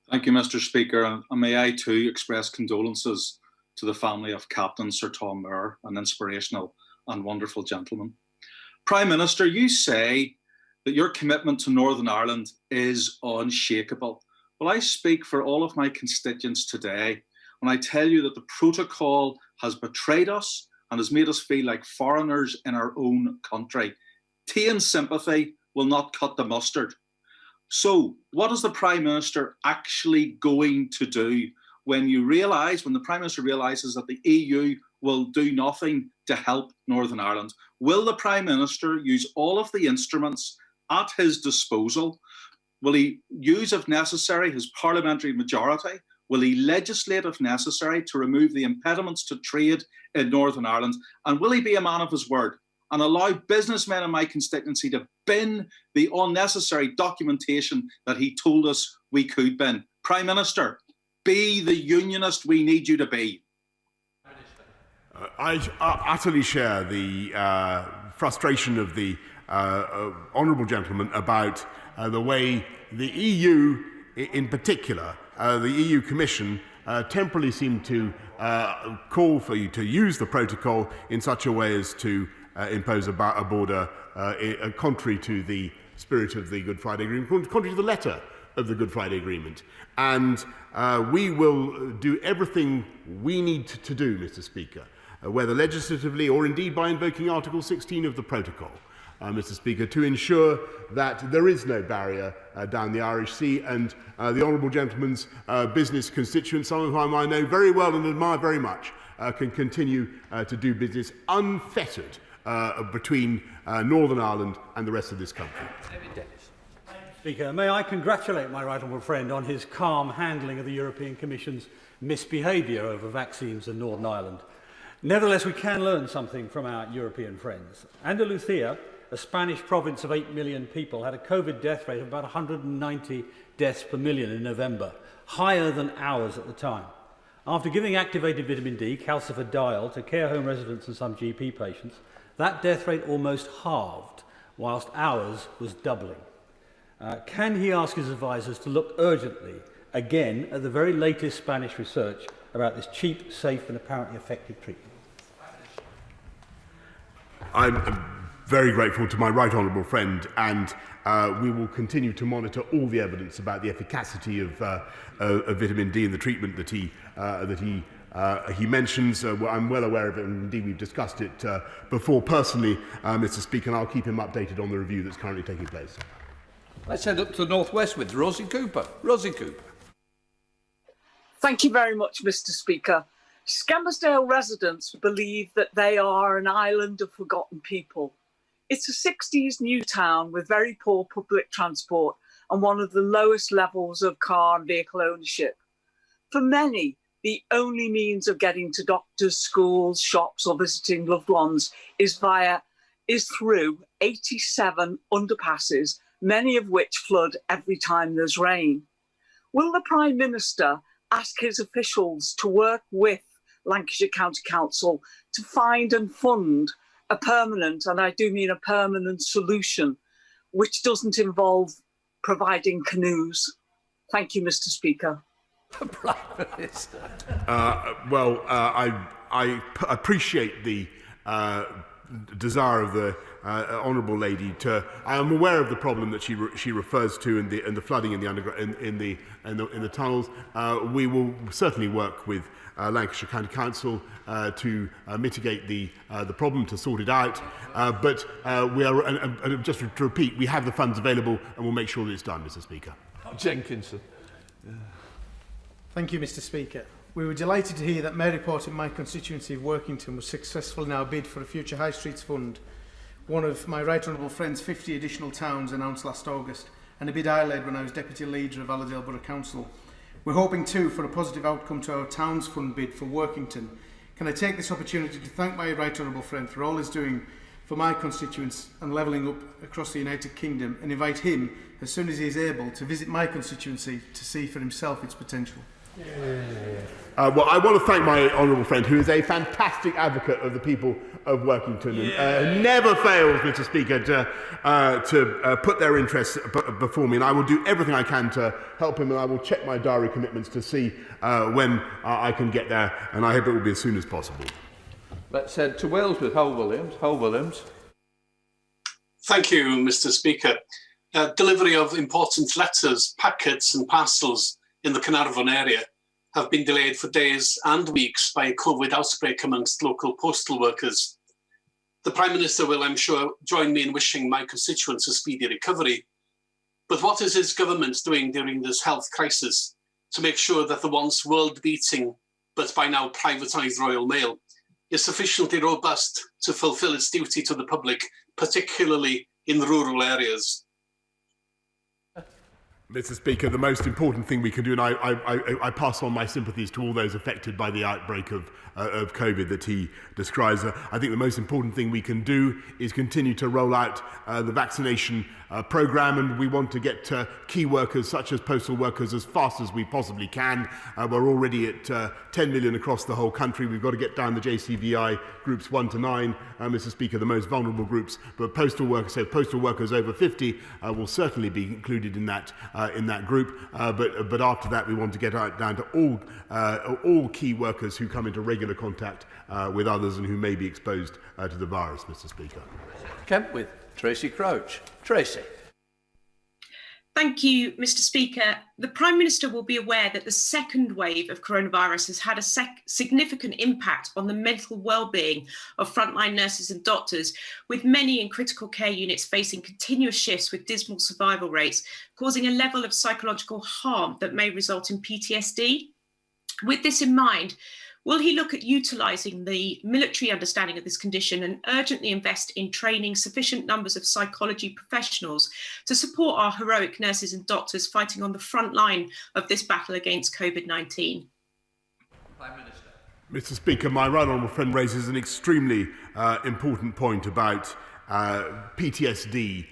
X: Thank you, Mr. Speaker, and may I too express condolences to the family of Captain Sir Tom Moore, an inspirational and wonderful gentleman. Prime Minister, you say that your commitment to Northern Ireland is unshakable. Well, I speak for all of my constituents today when I tell you that the protocol has betrayed us and has made us feel like foreigners in our own country. Tea and sympathy will not cut the mustard. So what is the Prime Minister actually going to do when the Prime Minister realises that the EU will do nothing to help Northern Ireland? Will the Prime Minister use all of the instruments at his disposal, Will he use, if necessary, his parliamentary majority? Will he legislate, if necessary, to remove the impediments to trade in Northern Ireland? And will he be a man of his word and allow businessmen in my constituency to bin the unnecessary documentation that he told us we could bin? Prime Minister, be the unionist we need you to be.
K: I utterly share the frustration of the honourable gentleman about the way the EU, in particular, the EU Commission, temporarily seem to call for you to use the protocol in such a way as to impose a border contrary to the spirit of the Good Friday Agreement, contrary to the letter of the Good Friday Agreement. And we will do everything we need to do, Mr. Speaker, whether legislatively or indeed by invoking Article 16 of the protocol, Mr. Speaker, to ensure that there is no barrier down the Irish Sea, and the honourable gentleman's business constituents, some of whom I know very well and admire very much, can continue to do business unfettered between Northern Ireland and the rest of this country.
A: Speaker, may I congratulate my right honourable friend on his calm handling of the European Commission's misbehaviour over vaccines in Northern Ireland. Nevertheless, we can learn something from our European friends. Andalusia, a Spanish province of 8 million people, had a COVID death rate of about 190 deaths per million in November, higher than ours at the time. After giving activated vitamin D, calcifidiol, to care home residents and some GP patients, that death rate almost halved, whilst ours was doubling. Can he ask his advisers to look urgently, again, at the very latest Spanish research about this cheap, safe and apparently effective treatment?
K: I'm very grateful to my right honourable friend, and we will continue to monitor all the evidence about the efficacy of vitamin D and the treatment that he mentions. I'm well aware of it, and indeed we've discussed it before personally, Mr. Speaker, and I'll keep him updated on the review that's currently taking place.
B: Let's head up to the northwest with Rosie Cooper. Rosie Cooper.
C: Thank you very much, Mr. Speaker. Scammerdale residents believe that they are an island of forgotten people. It's a 60s new town with very poor public transport and one of the lowest levels of car and vehicle ownership. For many, the only means of getting to doctors, schools, shops or visiting loved ones is through 87 underpasses, many of which flood every time there's rain. Will the Prime Minister ask his officials to work with Lancashire County Council to find and fund a permanent, and I do mean a permanent solution, which doesn't involve providing canoes? Thank you, Mr. Speaker.
B: Prime Minister.
K: I appreciate the desire of the honourable lady to. I am aware of the problem that she refers to in the flooding in the underground in the tunnels. We will certainly work with Lancashire County Council to mitigate the problem, to sort it out. But we are, and just to repeat, we have the funds available, and we'll make sure that it's done, Mr. Speaker.
B: Jenkinson.
D: Thank you, Mr. Speaker. We were delighted to hear that Maryport in my constituency of Workington was successful in our bid for a future High Streets Fund, one of my right honourable friend's 50 additional towns announced last August, and a bid I led when I was Deputy Leader of Allerdale Borough Council. We're hoping too for a positive outcome to our Towns Fund bid for Workington. Can I take this opportunity to thank my right honourable friend for all he's doing for my constituents and levelling up across the United Kingdom, and invite him, as soon as he is able, to visit my constituency to see for himself its potential.
K: Well, I want to thank my honourable friend, who is a fantastic advocate of the people of Workington, and never fails, Mr. Speaker, to put their interests before me. And I will do everything I can to help him, and I will check my diary commitments to see when I can get there, and I hope it will be as soon as possible.
B: Let's head to Wales with Hull Williams. Hull Williams.
E: Thank you, Mr. Speaker. Delivery of important letters, packets and parcels in the Carnarvon area have been delayed for days and weeks by a COVID outbreak amongst local postal workers. The Prime Minister will, I'm sure, join me in wishing my constituents a speedy recovery. But what is his government doing during this health crisis to make sure that the once world-beating, but by now privatised Royal Mail is sufficiently robust to fulfil its duty to the public, particularly in rural areas?
K: Mr. Speaker, the most important thing we can do, and I pass on my sympathies to all those affected by the outbreak of COVID that he describes. I think the most important thing we can do is continue to roll out the vaccination programme, and we want to get key workers such as postal workers as fast as we possibly can. We're already at 10 million across the whole country. We've got to get down the JCVI groups 1 to 9, Mr. Speaker, the most vulnerable groups. But postal workers over 50 will certainly be included in that group. But after that, we want to get down to all key workers who come into regular contact with others and who may be exposed to the virus, Mr. Speaker.
B: Kemp with Tracy Crouch. Tracy.
G: Thank you, Mr. Speaker. The Prime Minister will be aware that the second wave of coronavirus has had a significant impact on the mental well-being of frontline nurses and doctors, with many in critical care units facing continuous shifts with dismal survival rates, causing a level of psychological harm that may result in PTSD. With this in mind, will he look at utilising the military understanding of this condition and urgently invest in training sufficient numbers of psychology professionals to support our heroic nurses and doctors fighting on the front line of this battle against COVID-19?
B: Prime Minister.
K: Mr. Speaker, my right honourable friend raises an extremely important point about PTSD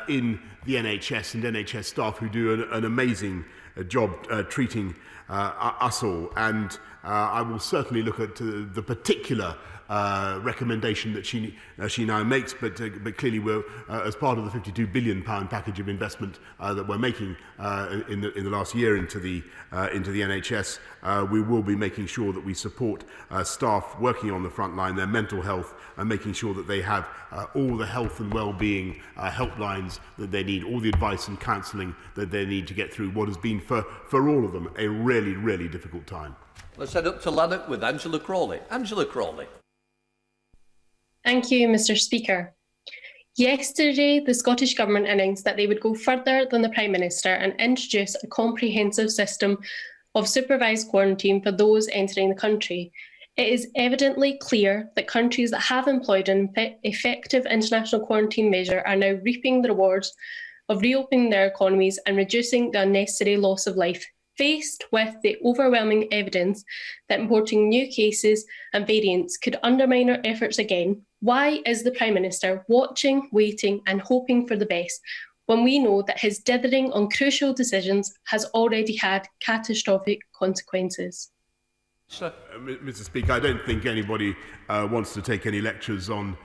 K: in the NHS and NHS staff who do an amazing job treating us all. And I will certainly look at the particular recommendation that she now makes, but clearly we're as part of the £52 billion package of investment that we're making in the last year into the NHS. We will be making sure that we support staff working on the front line, their mental health, and making sure that they have all the health and well-being helplines that they need, all the advice and counselling that they need to get through what has been for all of them a really, really difficult time.
B: Let's head up to Lanark with Angela Crawley. Angela Crawley.
H: Thank you, Mr. Speaker. Yesterday, the Scottish Government announced that they would go further than the Prime Minister and introduce a comprehensive system of supervised quarantine for those entering the country. It is evidently clear that countries that have employed an effective international quarantine measure are now reaping the rewards of reopening their economies and reducing the unnecessary loss of life. Faced with the overwhelming evidence that importing new cases and variants could undermine our efforts again, why is the Prime Minister watching, waiting and hoping for the best when we know that his dithering on crucial decisions has already had catastrophic consequences?
K: Mr. Speaker, I don't think anybody wants to take any lectures on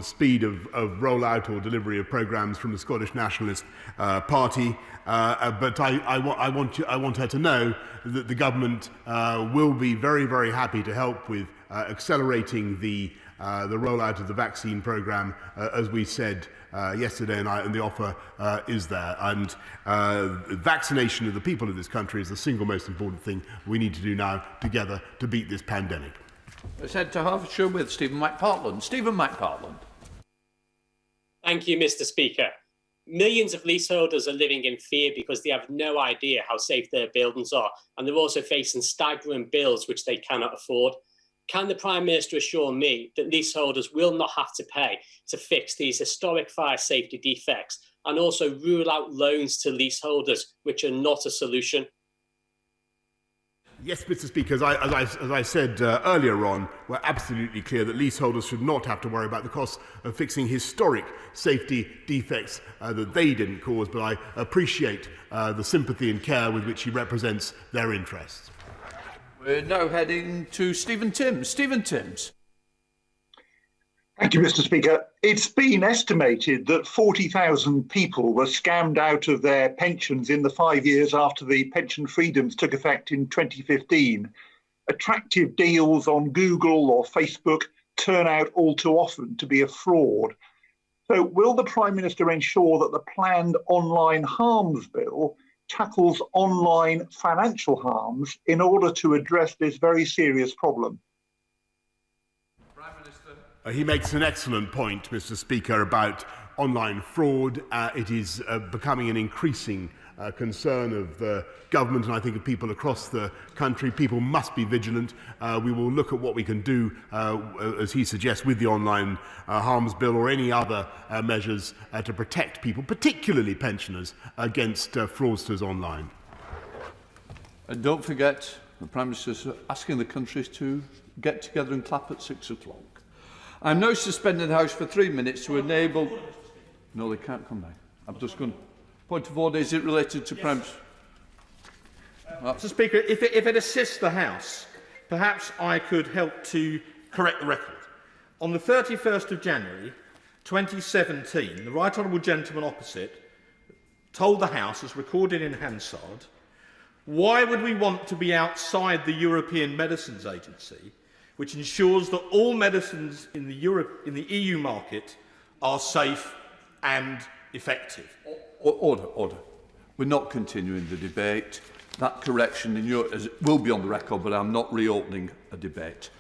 K: speed of rollout or delivery of programmes from the Scottish Nationalist Party, but I want her to know that the government will be very, very happy to help with accelerating the rollout of the vaccine programme, as we said yesterday, and the offer is there. And vaccination of the people of this country is the single most important thing we need to do now together to beat this pandemic.
B: Let's head to Hertfordshire with Stephen McPartland. Stephen McPartland.
I: Thank you, Mr. Speaker. Millions of leaseholders are living in fear because they have no idea how safe their buildings are, and they're also facing staggering bills which they cannot afford. Can the Prime Minister assure me that leaseholders will not have to pay to fix these historic fire safety defects, and also rule out loans to leaseholders, which are not a solution?
K: Yes, Mr. Speaker, as I said earlier on, we're absolutely clear that leaseholders should not have to worry about the costs of fixing historic safety defects that they didn't cause, but I appreciate the sympathy and care with which he represents their interests.
B: We're now heading to Stephen Timms. Stephen Timms.
J: Thank you, Mr. Speaker. It's been estimated that 40,000 people were scammed out of their pensions in the 5 years after the pension freedoms took effect in 2015. Attractive deals on Google or Facebook turn out all too often to be a fraud. So will the Prime Minister ensure that the planned online harms bill tackles online financial harms in order to address this very serious problem?
K: He makes an excellent point, Mr. Speaker, about online fraud. It is becoming an increasing concern of the government and I think of people across the country. People must be vigilant. We will look at what we can do, as he suggests, with the online harms bill or any other measures to protect people, particularly pensioners, against fraudsters online.
B: And don't forget, the Prime Minister is asking the countries to get together and clap at 6 o'clock. I'm now suspending the House for 3 minutes to enable... No, they can't come back. I'm just going... Point of order, is it related to Prime Minister?
F: Mr. Speaker, if it assists the House, perhaps I could help to correct the record. On the 31st of January 2017, the Right Honourable Gentleman opposite told the House, as recorded in Hansard, why would we want to be outside the European Medicines Agency, which ensures that all medicines in the EU market are safe and effective?
B: Order. We're not continuing the debate. That correction will be on the record, but I'm not reopening a debate.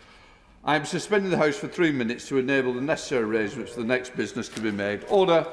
B: I'm suspending the House for 3 minutes to enable the necessary arrangements for the next business to be made. Order.